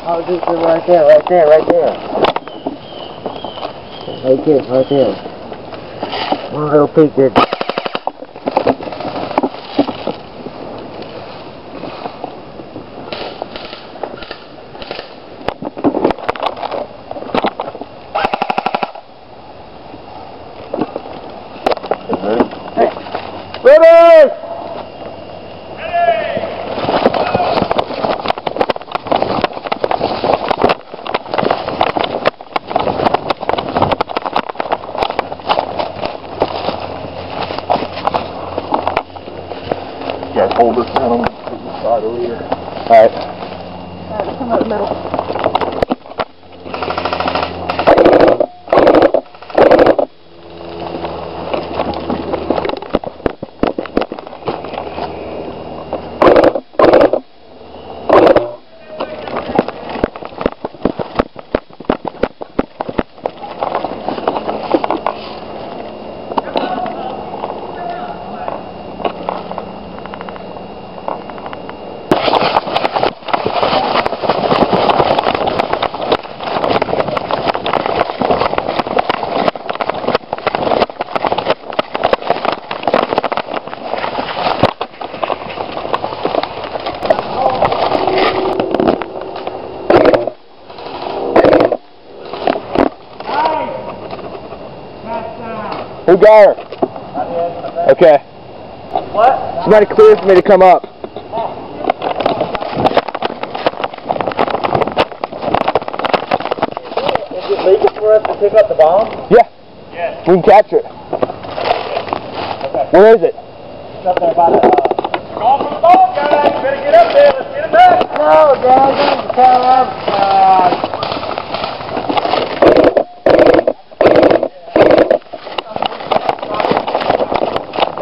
Oh, this is right there. Right there. One little peek there. Ready! You guys hold this down on the side over here. Alright. Alright, come out the middle. Who got her? Okay. What? Somebody clear for me to come up. Is it legal for us to pick up the bomb? Yeah. Yes. We can capture it. Okay. Where is it? It's up there by the, Going for the bomb, guys! You better get up there, let's get it back! No, Dad, tell him.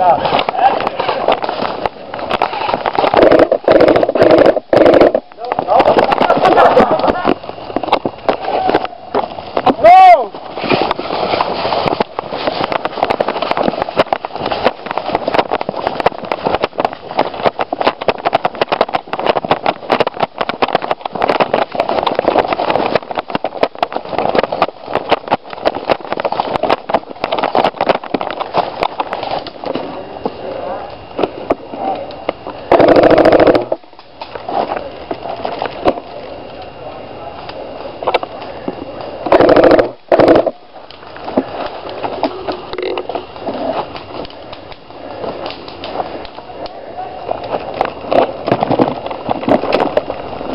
Got it. That's it. No!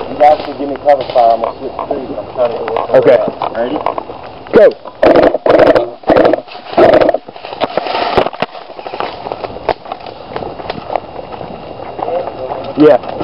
You guys can give me cover fire, I'm gonna switch trees, I'm trying to work. Okay. Ready? Go. Yeah.